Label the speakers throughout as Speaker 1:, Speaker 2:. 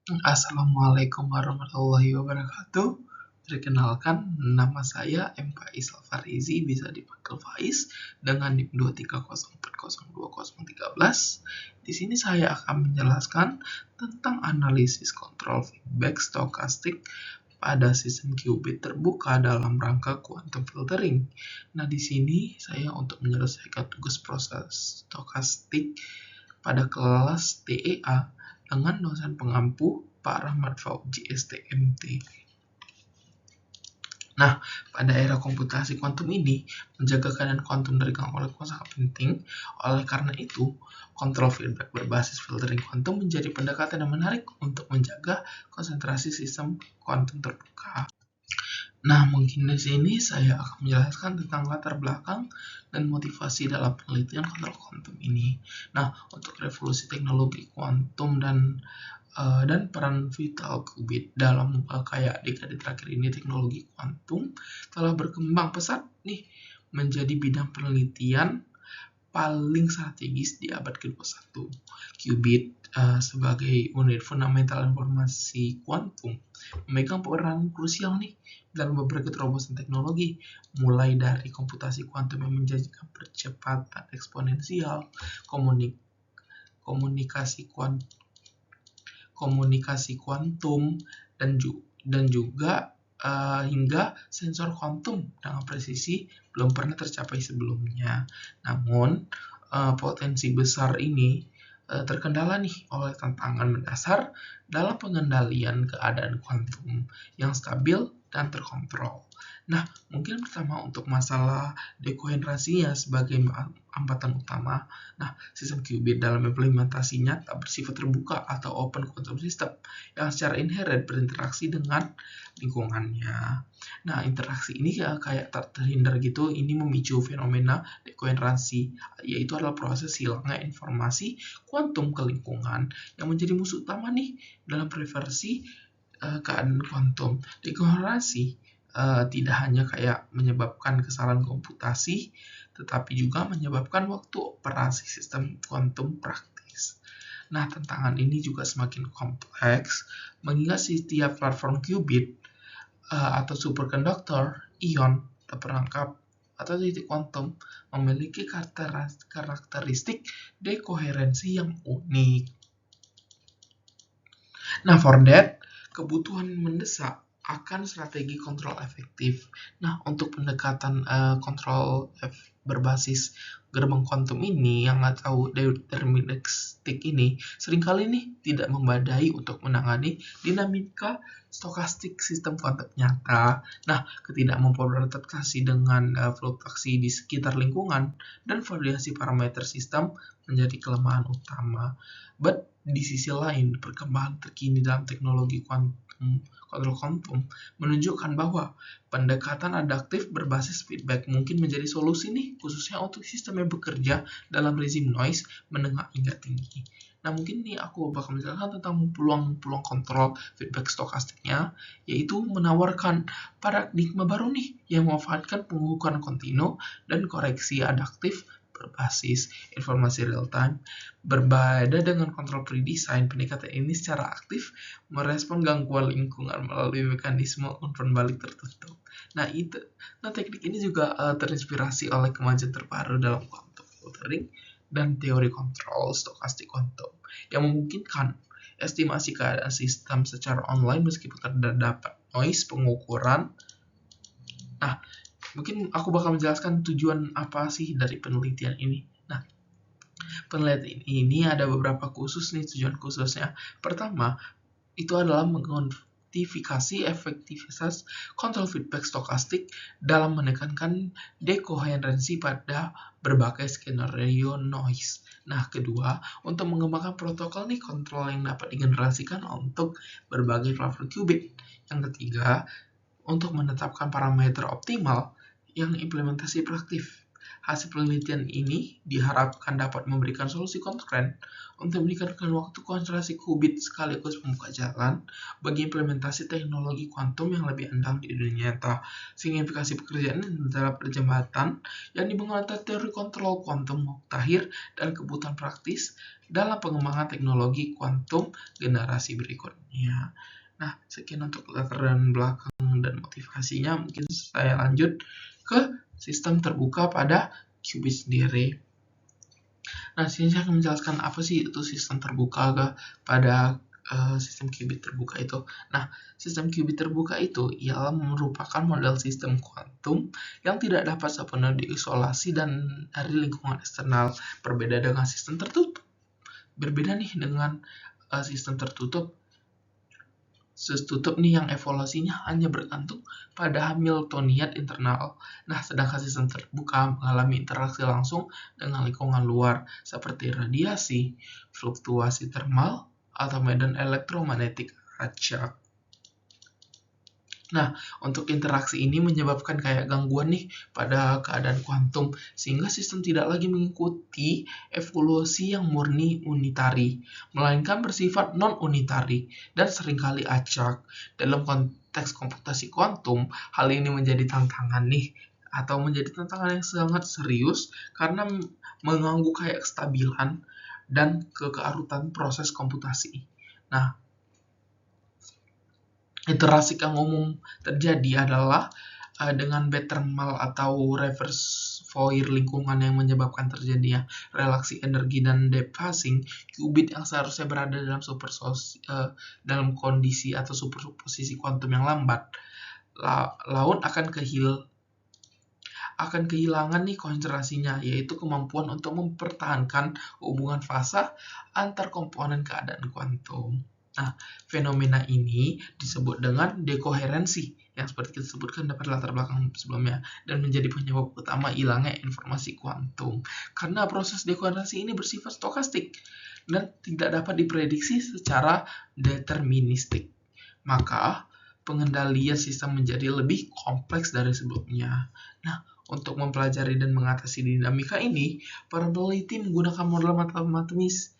Speaker 1: Assalamualaikum warahmatullahi wabarakatuh. Perkenalkan, nama saya M. Faiz Alfarizi, bisa dipanggil Faiz dengan NIM 230402013. Di sini saya akan menjelaskan tentang analisis kontrol feedback stokastik pada sistem qubit terbuka dalam rangka quantum filtering. Nah, di sini saya untuk menyelesaikan tugas proses stokastik pada kelas TEA dengan dosen pengampu Pak Rahmat Fauzi STMT. Nah, pada era komputasi kuantum ini, menjaga keadaan kuantum dari gangguan sangat penting. Oleh karena itu, kontrol feedback berbasis filtering kuantum menjadi pendekatan yang menarik untuk menjaga konsentrasi sistem kuantum terbuka. Nah, mungkin di sini saya akan menjelaskan tentang latar belakang dan motivasi dalam penelitian kontrol kuantum ini. Nah, untuk revolusi teknologi kuantum dan peran vital qubit dalam kayak dekade terakhir ini, teknologi kuantum telah berkembang pesat nih menjadi bidang penelitian paling strategis di abad ke-21. Qubit sebagai unit fundamental informasi kuantum memegang peran krusial nih dalam beberapa terobosan teknologi, mulai dari komputasi kuantum yang menjanjikan percepatan eksponensial, komunikasi kuantum dan juga hingga sensor kuantum dengan presisi belum pernah tercapai sebelumnya. Namun potensi besar ini terkendala nih oleh tantangan mendasar dalam pengendalian keadaan kuantum yang stabil dan terkontrol. Nah, mungkin pertama untuk masalah dekoherensinya sebagai hambatan utama. Nah, sistem qubit dalam implementasinya tak bersifat terbuka atau open quantum system yang secara inherent berinteraksi dengan lingkungannya. Nah, interaksi ini kayak tak terhindar gitu, ini memicu fenomena dekoherensi, yaitu adalah proses hilangnya informasi kuantum ke lingkungan yang menjadi musuh utama nih dalam preversi keadaan kuantum. Dekoherensi tidak hanya kayak menyebabkan kesalahan komputasi, tetapi juga menyebabkan waktu operasi sistem kuantum praktis. Nah, tantangan ini juga semakin kompleks, mengingat setiap platform qubit atau superkonduktor ion terperangkap atau titik kuantum memiliki karakteristik dekoherensi yang unik. Nah, for that, kebutuhan mendesak akan strategi kontrol efektif. Nah, untuk pendekatan kontrol berbasis gerbang kuantum ini yang atau deterministik ini seringkali nih tidak memadai untuk menangani dinamika stokastik sistem kuantum nyata. Nah, ketidakmampuan beradaptasi dengan fluktuasi di sekitar lingkungan dan variasi parameter sistem menjadi kelemahan utama. But di sisi lain, perkembangan terkini dalam teknologi kontrol kuantum menunjukkan bahwa pendekatan adaptif berbasis feedback mungkin menjadi solusi nih, khususnya untuk sistem yang bekerja dalam rezim noise menengah hingga tinggi. Nah, mungkin nih aku bakal menjelaskan tentang peluang-peluang kontrol feedback stokastiknya, yaitu menawarkan paradigma baru nih yang memanfaatkan pengukuran kontinu dan koreksi adaptif berbasis informasi real time. Berbeda dengan kontrol pre-design, pendekatan ini secara aktif merespon gangguan lingkungan melalui mekanisme umpan balik tertentu. Nah, teknik ini juga terinspirasi oleh kemajuan terbaru dalam quantum filtering dan teori kontrol stokastik kuantum yang memungkinkan estimasi keadaan sistem secara online meskipun terdapat noise pengukuran. Nah, mungkin aku bakal menjelaskan tujuan apa sih dari penelitian ini. Nah, penelitian ini ada beberapa khusus nih tujuan khususnya. Pertama, itu adalah menguantifikasi efektivitas kontrol feedback stokastik dalam menekankan dekoherensi pada berbagai skenario noise. Nah, kedua, untuk mengembangkan protokol nih kontrol yang dapat digenerasikan untuk berbagai platform qubit. Yang ketiga, untuk menetapkan parameter optimal yang implementasi praktis. Hasil penelitian ini diharapkan dapat memberikan solusi konkret untuk meningkatkan waktu konsentrasi qubit sekaligus membuka jalan bagi implementasi teknologi kuantum yang lebih andal di dunia nyata. Signifikasi pekerjaan ini adalah perjembatan yang dibangun atas teori kontrol kuantum mutakhir dan kebutuhan praktis dalam pengembangan teknologi kuantum generasi berikutnya. Nah, sekian untuk latar belakang dan motivasinya. Mungkin saya lanjut ke sistem terbuka pada qubit sendiri. Nah, sini saya akan menjelaskan apa sih itu sistem terbuka pada sistem qubit terbuka itu. Nah, sistem qubit terbuka itu ialah merupakan model sistem kuantum yang tidak dapat sepenuhnya diisolasi dan dari lingkungan eksternal. Berbeda dengan sistem tertutup. Berbeda nih dengan sistem tertutup. Tertutup nih yang evolusinya hanya bergantung pada Hamiltonian internal. Nah, sedangkan sistem terbuka mengalami interaksi langsung dengan lingkungan luar seperti radiasi, fluktuasi termal, atau medan elektromagnetik acak. Nah, untuk interaksi ini menyebabkan kayak gangguan nih pada keadaan kuantum, sehingga sistem tidak lagi mengikuti evolusi yang murni unitari, melainkan bersifat non-unitari dan seringkali acak. Dalam konteks komputasi kuantum, hal ini menjadi tantangan nih, atau menjadi tantangan yang sangat serius karena mengganggu kayak kestabilan dan kearutan proses komputasi. Nah, interaksi yang umum terjadi adalah dengan bed thermal atau reverse Fourier lingkungan yang menyebabkan terjadinya relaksi energi dan dephasing. Qubit yang seharusnya berada dalam kondisi atau superposisi kuantum yang lambat, laut akan kehilangan nih konsentrasinya, yaitu kemampuan untuk mempertahankan hubungan fasa antar komponen keadaan kuantum. Nah, fenomena ini disebut dengan dekoherensi yang seperti kita sebutkan dapat latar belakang sebelumnya dan menjadi penyebab utama hilangnya informasi kuantum. Karena proses dekoherensi ini bersifat stokastik dan tidak dapat diprediksi secara deterministik. Maka, pengendalian sistem menjadi lebih kompleks dari sebelumnya. Nah, untuk mempelajari dan mengatasi dinamika ini, para peneliti menggunakan model matematis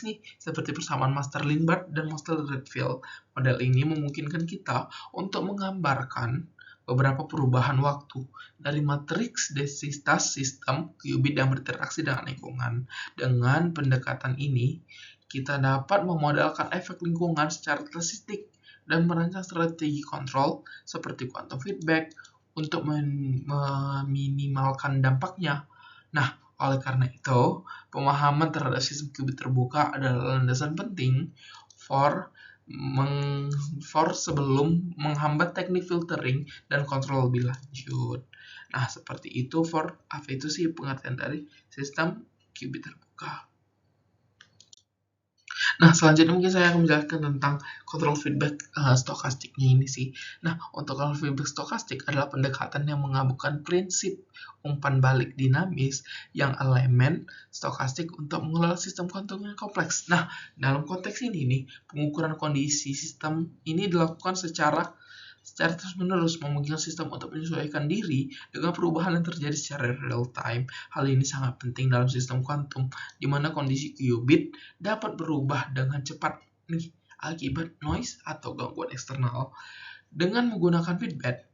Speaker 1: nih, seperti persamaan Master-Lindbergh dan Master-Redfield. Model ini memungkinkan kita untuk menggambarkan beberapa perubahan waktu dari matriks densitas sistem qubit yang berinteraksi dengan lingkungan. Dengan pendekatan ini, kita dapat memodelkan efek lingkungan secara statistik dan merancang strategi kontrol seperti quantum feedback untuk meminimalkan dampaknya. Nah, oleh karena itu, pemahaman terhadap sistem qubit terbuka adalah landasan penting sebelum menghambat teknik filtering dan kontrol lebih lanjut. Nah, seperti itu apa itu sih pengertian dari sistem qubit terbuka. Nah, selanjutnya mungkin saya akan menjelaskan tentang kontrol feedback stokastiknya ini sih. Nah, untuk kontrol feedback stokastik adalah pendekatan yang menggabungkan prinsip umpan balik dinamis yang elemen stokastik untuk mengelola sistem kuantum yang kompleks. Nah, dalam konteks ini nih, pengukuran kondisi sistem ini dilakukan secara terus-menerus, memungkinkan sistem untuk menyesuaikan diri dengan perubahan yang terjadi secara real time. Hal ini sangat penting dalam sistem kuantum, di mana kondisi qubit dapat berubah dengan cepat nih akibat noise atau gangguan eksternal. Dengan menggunakan feedback,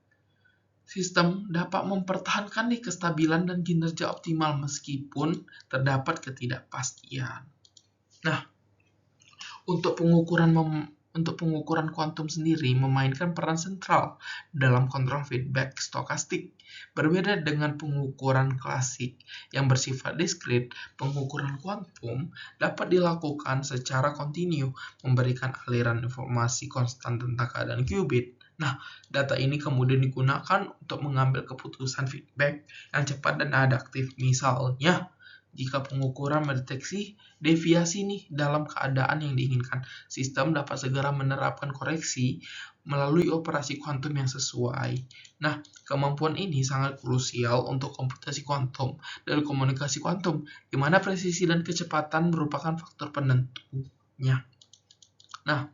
Speaker 1: sistem dapat mempertahankan nih kestabilan dan kinerja optimal meskipun terdapat ketidakpastian. Nah, untuk pengukuran kuantum sendiri memainkan peran sentral dalam kontrol feedback stokastik. Berbeda dengan pengukuran klasik yang bersifat diskrit, pengukuran kuantum dapat dilakukan secara kontinu, memberikan aliran informasi konstan tentang keadaan qubit. Nah, data ini kemudian digunakan untuk mengambil keputusan feedback yang cepat dan adaptif. Misalnya, jika pengukuran mendeteksi deviasi nih dalam keadaan yang diinginkan, sistem dapat segera menerapkan koreksi melalui operasi kuantum yang sesuai. Nah, kemampuan ini sangat krusial untuk komputasi kuantum dan komunikasi kuantum, di mana presisi dan kecepatan merupakan faktor penentunya. Nah,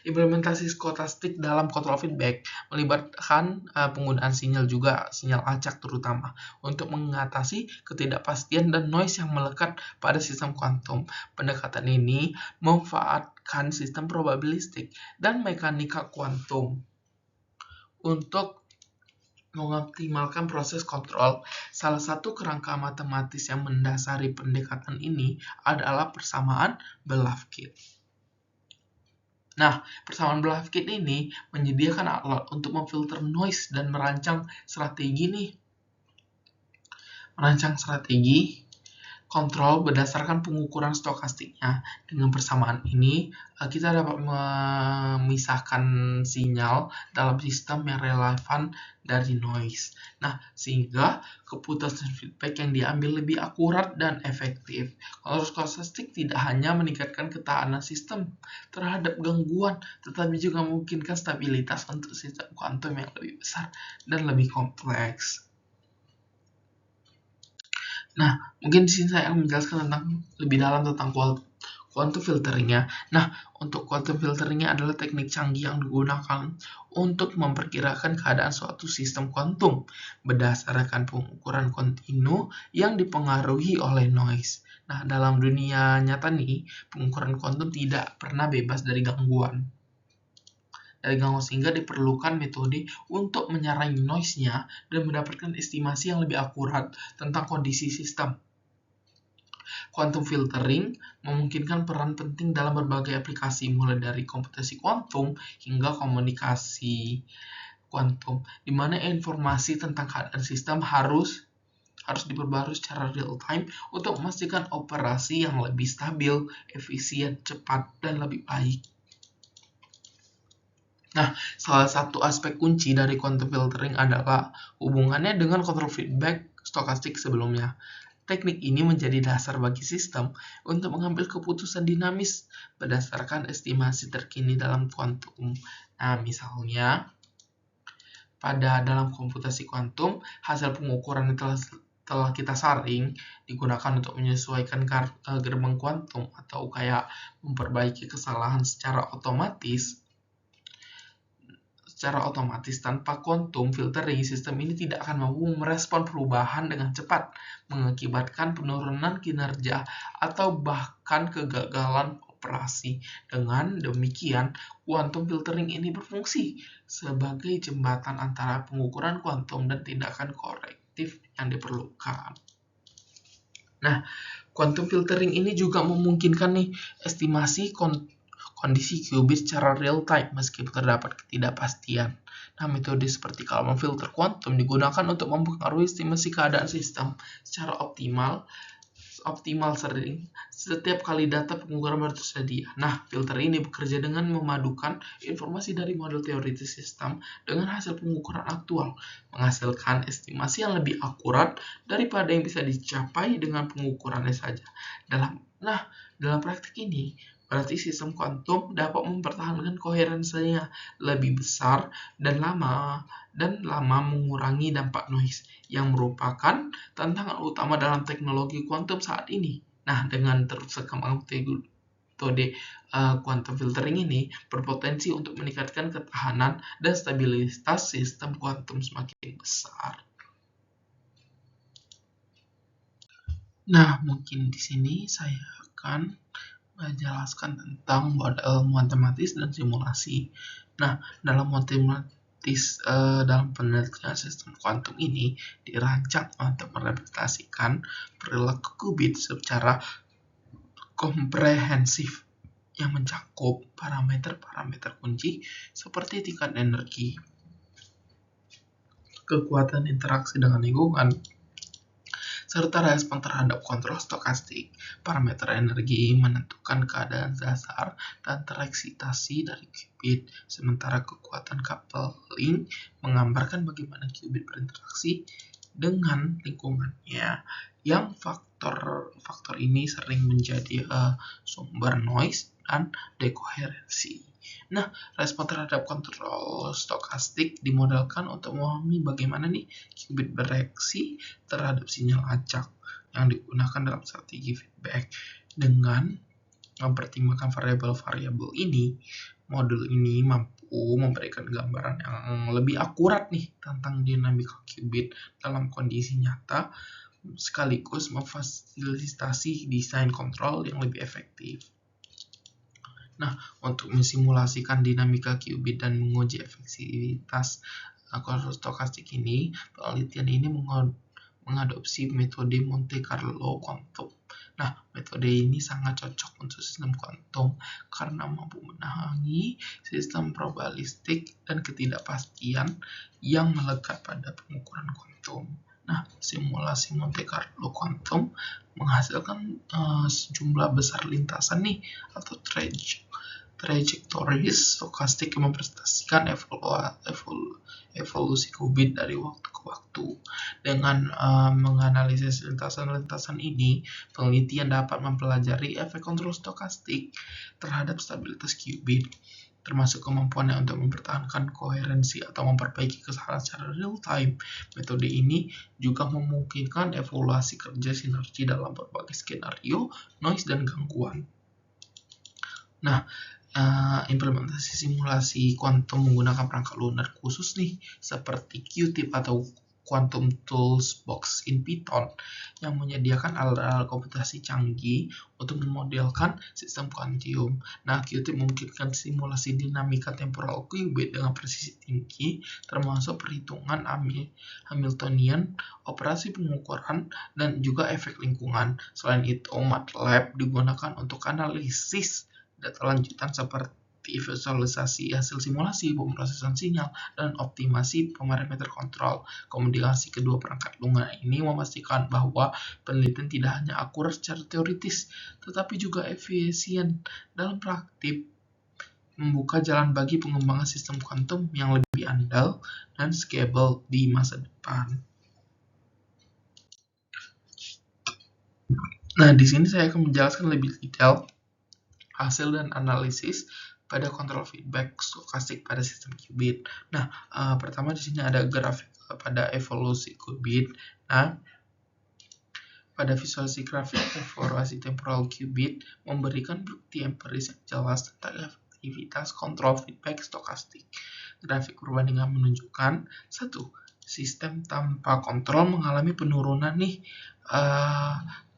Speaker 1: Implementasi skotastik dalam kontrol feedback melibatkan penggunaan sinyal juga, sinyal acak terutama, untuk mengatasi ketidakpastian dan noise yang melekat pada sistem kuantum. Pendekatan ini memanfaatkan sistem probabilistik dan mekanika kuantum untuk mengoptimalkan proses kontrol. Salah satu kerangka matematis yang mendasari pendekatan ini adalah persamaan Belafkit. Nah, persamaan Belafkit ini menyediakan alat untuk memfilter noise dan merancang strategi kontrol berdasarkan pengukuran stokastiknya. Dengan persamaan ini, kita dapat memisahkan sinyal dalam sistem yang relevan dari noise. Nah, sehingga keputusan feedback yang diambil lebih akurat dan efektif. Kontrol stokastik tidak hanya meningkatkan ketahanan sistem terhadap gangguan, tetapi juga memungkinkan stabilitas untuk sistem kuantum yang lebih besar dan lebih kompleks. Nah, mungkin di sini saya akan menjelaskan lebih dalam tentang quantum filteringnya. Nah, untuk quantum filteringnya adalah teknik canggih yang digunakan untuk memperkirakan keadaan suatu sistem kuantum berdasarkan pengukuran kontinu yang dipengaruhi oleh noise. Nah, dalam dunia nyata nih, pengukuran kuantum tidak pernah bebas dari gangguan. Sehingga diperlukan metode untuk menyarangi noise-nya dan mendapatkan estimasi yang lebih akurat tentang kondisi sistem. Quantum filtering memungkinkan peran penting dalam berbagai aplikasi, mulai dari komputasi kuantum hingga komunikasi kuantum, di mana informasi tentang keadaan sistem harus diperbarui secara real time untuk memastikan operasi yang lebih stabil, efisien, cepat, dan lebih baik. Nah, salah satu aspek kunci dari quantum filtering adalah hubungannya dengan kontrol feedback stokastik sebelumnya. Teknik ini menjadi dasar bagi sistem untuk mengambil keputusan dinamis berdasarkan estimasi terkini dalam kuantum. Nah, misalnya, dalam komputasi kuantum, hasil pengukuran yang telah kita saring digunakan untuk menyesuaikan gerbang kuantum atau kayak memperbaiki kesalahan secara otomatis tanpa quantum filtering, sistem ini tidak akan mampu merespon perubahan dengan cepat, mengakibatkan penurunan kinerja atau bahkan kegagalan operasi. Dengan demikian, quantum filtering ini berfungsi sebagai jembatan antara pengukuran kuantum dan tindakan korektif yang diperlukan. Nah, quantum filtering ini juga memungkinkan estimasi kondisi qubit secara real time meskipun terdapat ketidakpastian. Nah, metode seperti Kalman filter kuantum digunakan untuk mempengaruhi estimasi keadaan sistem secara optimal sering setiap kali data pengukuran baru tersedia. Nah, filter ini bekerja dengan memadukan informasi dari model teoritis sistem dengan hasil pengukuran aktual, menghasilkan estimasi yang lebih akurat daripada yang bisa dicapai dengan pengukurannya saja. Dalam praktik ini, berarti sistem kuantum dapat mempertahankan koherensinya lebih besar dan lama mengurangi dampak noise, yang merupakan tantangan utama dalam teknologi kuantum saat ini. Nah, dengan terus berkembang metode quantum filtering ini berpotensi untuk meningkatkan ketahanan dan stabilitas sistem kuantum semakin besar. Nah, mungkin di sini saya akan menjelaskan tentang model matematis dan simulasi. Nah, dalam penelitian sistem kuantum ini dirancang untuk merepresentasikan perilaku qubit secara komprehensif yang mencakup parameter-parameter kunci seperti tingkat energi, kekuatan interaksi dengan lingkungan, serta respon terhadap kontrol stokastik. Parameter energi menentukan keadaan dasar dan tereksitasi dari qubit, sementara kekuatan coupling menggambarkan bagaimana qubit berinteraksi dengan lingkungannya. Yang faktor ini sering menjadi sumber noise dan dekoherensi. Nah, respon terhadap kontrol stokastik dimodelkan untuk memahami bagaimana qubit bereaksi terhadap sinyal acak yang digunakan dalam strategi feedback. Dengan mempertimbangkan variabel-variabel ini, modul ini mampu memberikan gambaran yang lebih akurat nih tentang dinamika qubit dalam kondisi nyata, sekaligus memfasilitasi desain kontrol yang lebih efektif. Nah, untuk mensimulasikan dinamika qubit dan menguji efektivitas kontrol stokastik ini, penelitian ini mengadopsi metode Monte Carlo kuantum. Nah, metode ini sangat cocok untuk sistem kuantum karena mampu menangani sistem probabilistik dan ketidakpastian yang melekat pada pengukuran kuantum. Nah, simulasi Monte Carlo kuantum menghasilkan sejumlah besar lintasan nih atau trajectories stokastik yang mempresentasikan evolusi qubit dari waktu ke waktu. Dengan menganalisis lintasan-lintasan ini, penelitian dapat mempelajari efek kontrol stokastik terhadap stabilitas qubit, termasuk kemampuannya untuk mempertahankan koherensi atau memperbaiki kesalahan secara real time. Metode ini juga memungkinkan evaluasi kerja sinergi dalam berbagai skenario, noise, dan gangguan. Nah, implementasi simulasi kuantum menggunakan perangkat lunak khusus nih, seperti QTIP atau Quantum Tools Box in Python, yang menyediakan alat-alat komputasi canggih untuk memodelkan sistem kuantum. Nah, QTIP memungkinkan simulasi dinamika temporal qubit dengan presisi tinggi, termasuk perhitungan Hamiltonian, operasi pengukuran, dan juga efek lingkungan. Selain itu, MATLAB digunakan untuk analisis data lanjutan seperti visualisasi hasil simulasi, pemrosesan sinyal, dan optimasi parameter kontrol. Kombinasi kedua perangkat lunak ini memastikan bahwa penelitian tidak hanya akurat secara teoritis, tetapi juga efisien dalam praktik, membuka jalan bagi pengembangan sistem kuantum yang lebih andal dan scalable di masa depan. Nah, di sini saya akan menjelaskan lebih detail hasil dan analisis pada kontrol feedback stokastik pada sistem qubit. Nah, pertama di sini ada grafik pada evolusi qubit. Nah, pada visualisasi grafik evaluasi temporal qubit memberikan bukti empiris yang jelas tentang efektivitas kontrol feedback stokastik. Grafik perbandingan menunjukkan 1. Sistem tanpa kontrol mengalami penurunan nih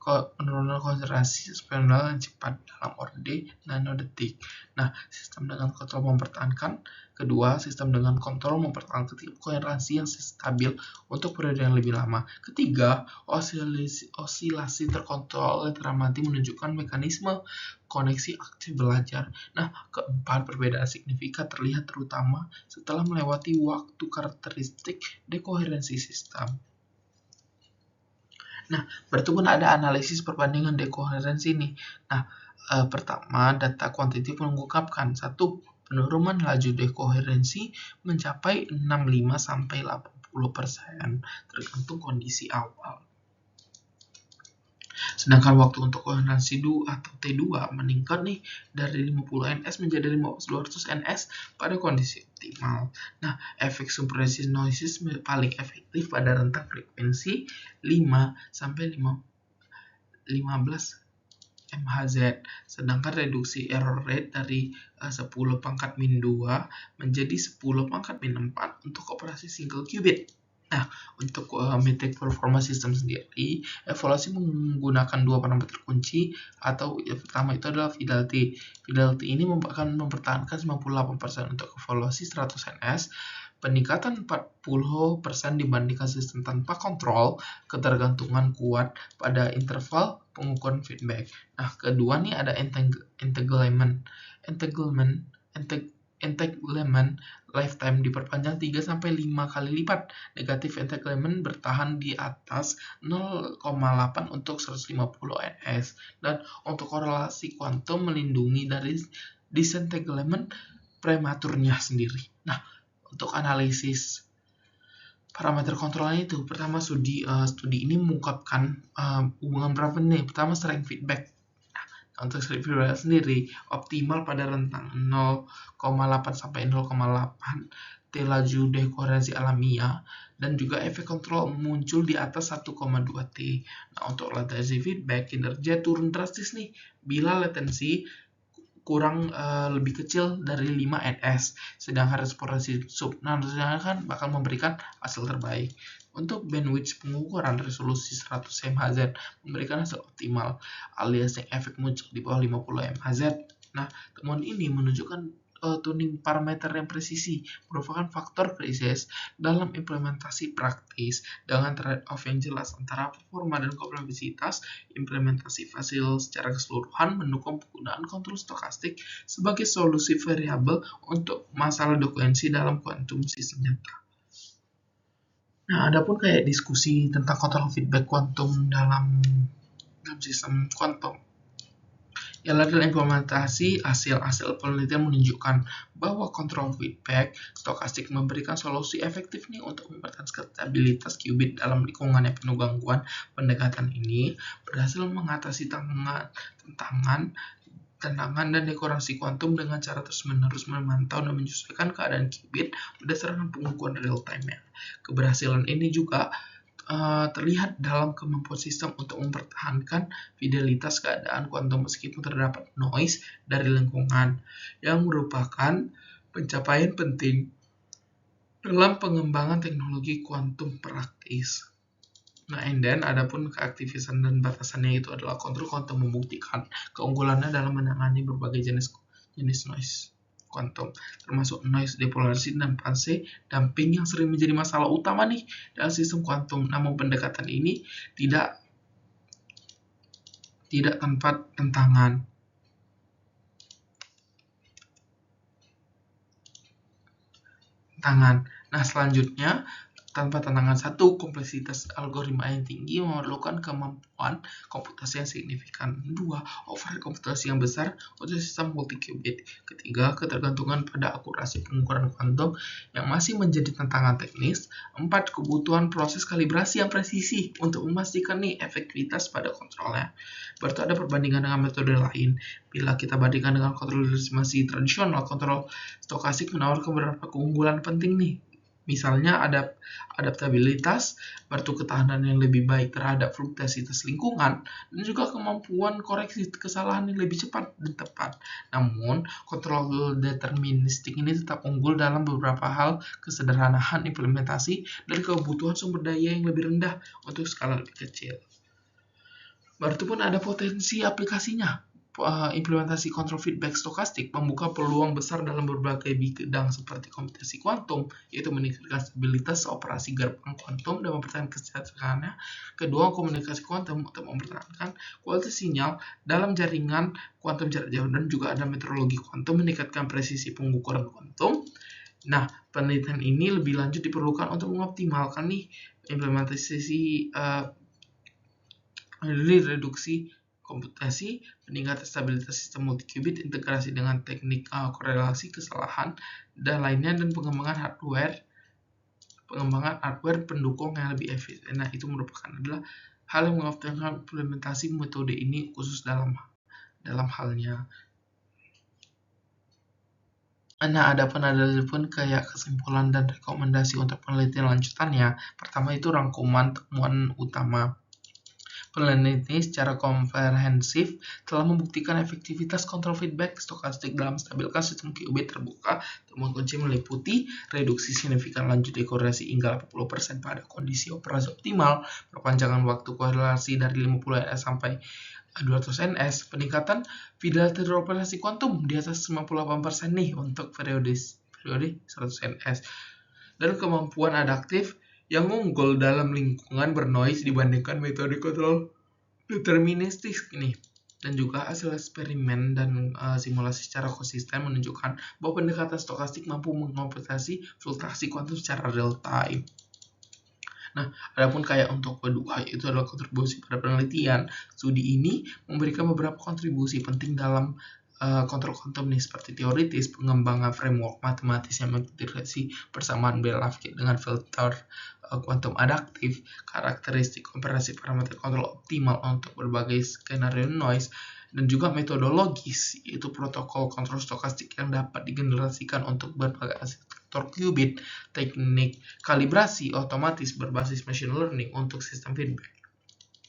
Speaker 1: penurunan konsentrasi spinal yang cepat dalam orde nanodetik. Nah, sistem dengan kontrol mempertahankan. Kedua, sistem dengan kontrol mempertahankan koherensi yang stabil untuk periode yang lebih lama. Ketiga, osilasi terkontrol yang teramati menunjukkan mekanisme koneksi aktif belajar. Nah, keempat, perbedaan signifikan terlihat terutama setelah melewati waktu karakteristik dekoherensi sistem. Nah, berarti pun ada analisis perbandingan dekoherensi nih. Nah, pertama, data kuantitatif mengungkapkan 1. Penurunan laju dekoherensi mencapai 65-80% tergantung kondisi awal. Sedangkan waktu untuk koherensi atau T2 meningkat nih dari 50 ns menjadi 15-200 ns pada kondisi optimal. Nah, efek suppressive noises paling efektif pada rentang frekuensi 5-15 MHz, sedangkan reduksi error rate dari 10⁻⁻2 menjadi 10⁻⁴ untuk operasi single qubit. Nah, untuk metrik performa sistem sendiri, evaluasi menggunakan dua parameter kunci, atau yang pertama itu adalah fidelity. Fidelity ini akan mempertahankan 98% untuk evaluasi 100 ns, peningkatan 40% dibandingkan sistem tanpa kontrol, ketergantungan kuat pada interval pengukuran feedback. Nah, kedua nih ada entanglement lifetime diperpanjang 3-5 kali lipat. Negatif entanglement bertahan di atas 0,8 untuk 150 ns. Dan untuk korelasi kuantum melindungi dari disentanglement prematurnya sendiri. Nah, untuk analisis parameter kontrolnya itu, pertama studi ini mengungkapkan hubungan berapa nih. Pertama, strength feedback. Untuk sleep period sendiri optimal pada rentang 0,8 sampai 0,8 T laju dekorasi alamiah, dan juga efek kontrol muncul di atas 1,2 T. Nah, untuk latency feedback kinerja turun drastis nih bila latensi kurang lebih kecil dari 5 ns, sedangkan responsi sedangkan bakal memberikan hasil terbaik. Untuk bandwidth pengukuran resolusi 100 MHz memberikan hasil optimal, alias yang efek muncul di bawah 50 MHz. Nah, temuan ini menunjukkan tuning parameter yang presisi merupakan faktor krisis dalam implementasi praktis dengan trade-off yang jelas antara performa dan kompleksitas. Implementasi fasil secara keseluruhan mendukung penggunaan kontrol stokastik sebagai solusi variabel untuk masalah dokumensi dalam kuantum sistem nyata. Nah, adapun kayak diskusi tentang kontrol feedback kuantum dalam sistem kuantum, ialah dalam implementasi hasil penelitian menunjukkan bahwa kontrol feedback stokastik memberikan solusi efektif nih untuk mempertahankan stabilitas qubit dalam lingkungan yang penuh gangguan. Pendekatan ini berhasil mengatasi tantangan dan dekorasi kuantum dengan cara terus-menerus memantau dan menyesuaikan keadaan qubit berdasarkan pengukuran real time-nya. Keberhasilan ini juga terlihat dalam kemampuan sistem untuk mempertahankan fidelitas keadaan kuantum meskipun terdapat noise dari lingkungan, yang merupakan pencapaian penting dalam pengembangan teknologi kuantum praktis. Nah, and then adapun keaktifan dan batasannya itu adalah kontrol kuantum membuktikan keunggulannya dalam menangani berbagai jenis noise kuantum, termasuk noise depolarisasi dan fase damping yang sering menjadi masalah utama nih dalam sistem kuantum. Namun pendekatan ini tidak tanpa tantangan. Nah, selanjutnya tanpa tantangan satu, kompleksitas algoritma yang tinggi memerlukan kemampuan komputasi yang signifikan. 2, overhead komputasi yang besar untuk sistem multi-qubit. Ketiga, ketergantungan pada akurasi pengukuran kuantum yang masih menjadi tantangan teknis. 4, kebutuhan proses kalibrasi yang presisi untuk memastikan nih efektivitas pada kontrolnya. Berarti ada perbandingan dengan metode lain. Bila kita bandingkan dengan kontrol masih tradisional, kontrol stokastik menawarkan beberapa keunggulan penting nih. Misalnya adaptabilitas, berarti ketahanan yang lebih baik terhadap fluktuasitas lingkungan, dan juga kemampuan koreksi kesalahan yang lebih cepat dan tepat. Namun, kontrol deterministik ini tetap unggul dalam beberapa hal, kesederhanaan implementasi, dan kebutuhan sumber daya yang lebih rendah untuk skala lebih kecil. Berarti pun ada potensi aplikasinya. Implementasi kontrol feedback stokastik membuka peluang besar dalam berbagai bidang seperti komputasi kuantum, yaitu meningkatkan stabilitas operasi gerbang kuantum dan mempertahankan kesedarannya. Kedua, komunikasi kuantum untuk mempertahankan kualitas sinyal dalam jaringan kuantum jarak jauh, dan juga ada metrologi kuantum meningkatkan presisi pengukuran kuantum. Nah, penelitian ini lebih lanjut diperlukan untuk mengoptimalkan nih implementasi reduksi komputasi, peningkatan stabilitas sistem multi-qubit, integrasi dengan teknik korelasi kesalahan, dan lainnya, dan pengembangan hardware pendukung yang lebih efisien. Nah, itu merupakan adalah hal yang mengoptimalkan implementasi metode ini khusus dalam halnya. Nah, adapun kayak kesimpulan dan rekomendasi untuk penelitian lanjutannya. Pertama itu rangkuman temuan utama. Penelitian ini secara komprehensif telah membuktikan efektivitas kontrol feedback stokastik dalam menstabilkan sistem qubit terbuka. Temuan kunci meliputi reduksi signifikan lanjut dekorasi hingga 80% pada kondisi operasi optimal, perpanjangan waktu korelasi dari 50 ns sampai 200 ns, peningkatan fidelitas operasi kuantum di atas 98% nih untuk periode 100 ns, dan kemampuan adaptif yang unggul dalam lingkungan bernoise dibandingkan metode kontrol deterministik ini. Dan juga hasil eksperimen dan simulasi secara konsisten menunjukkan bahwa pendekatan stokastik mampu mengomputasi fluktuasi kuantum secara real time. Nah, adapun kayak untuk kedua, itu adalah kontribusi pada penelitian. Studi ini memberikan beberapa kontribusi penting dalam kontrol kuantum nih, seperti teoritis, pengembangan framework matematis yang mengintegrasi persamaan Bell-Lafayette dengan filter kuantum adaptif, karakteristik komparasi parameter kontrol optimal untuk berbagai skenario noise, dan juga metodologis, yaitu protokol kontrol stokastik yang dapat digenerasikan untuk berbagai arsitektur qubit, teknik kalibrasi otomatis berbasis machine learning untuk sistem feedback.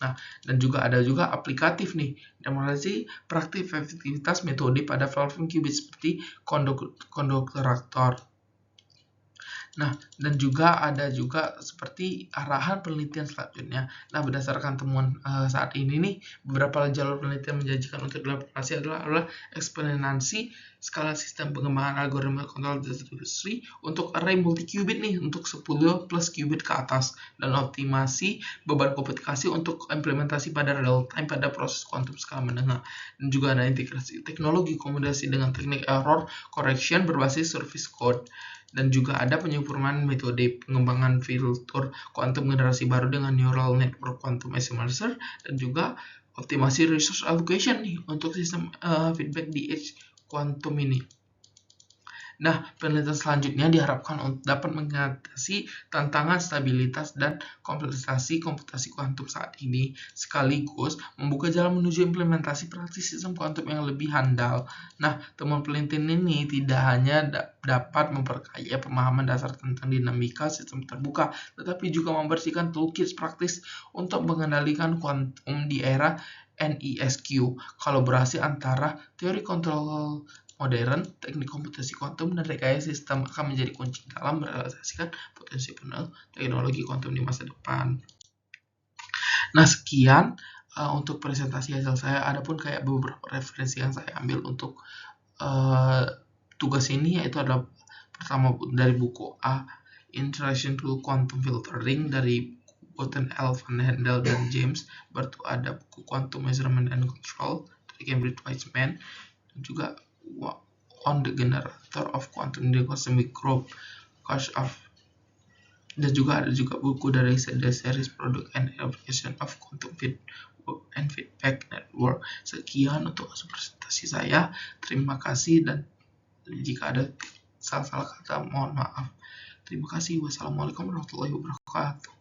Speaker 1: Nah, dan juga ada juga aplikatif nih, demonstrasi praktik efektivitas metode pada platform qubit seperti konduktor. Nah, dan juga ada juga seperti arahan penelitian selanjutnya. Nah, berdasarkan temuan saat ini nih, beberapa jalur penelitian menjanjikan untuk diaplikasi adalah eksponensi skala sistem pengembangan algoritma kontrol distribusi untuk array multi-qubit nih, untuk 10 plus qubit ke atas, dan optimasi beban komputasi untuk implementasi pada real time pada proses kuantum skala menengah. Dan juga ada integrasi teknologi kombinasi dengan teknik error correction berbasis service code. Dan juga ada penyempurnaan metode pengembangan filter kuantum generasi baru dengan neural network quantum maximizer, dan juga optimasi resource allocation nih untuk sistem feedback di edge quantum ini. Nah, penelitian selanjutnya diharapkan dapat mengatasi tantangan stabilitas dan kompleksitas komputasi kuantum saat ini, sekaligus membuka jalan menuju implementasi praktis sistem kuantum yang lebih handal. Nah, temuan penelitian ini tidak hanya dapat memperkaya pemahaman dasar tentang dinamika sistem terbuka, tetapi juga membersihkan toolkit praktis untuk mengendalikan kuantum di era NISQ. Kolaborasi antara teori kontrol modern, teknik komputasi kuantum, dan rekayasa sistem akan menjadi kunci dalam merealisasikan potensi penuh teknologi kuantum di masa depan. Nah, sekian untuk presentasi hasil saya. Adapun kayak beberapa referensi yang saya ambil untuk tugas ini, yaitu adalah pertama dari buku A, Introduction to Quantum Filtering dari Botten, L. Van Hendel, dan James. Baru ada buku Quantum Measurement and Control dari Cambridge Weizmann, dan juga on the Generator of Quantum in the Cosmic Group, Course of. Dan juga ada buku dari The Series Product and Application of Quantum and Feedback Network. Sekian untuk presentasi saya. Terima kasih, dan jika ada salah-salah kata mohon maaf. Terima kasih. Wassalamualaikum warahmatullahi wabarakatuh.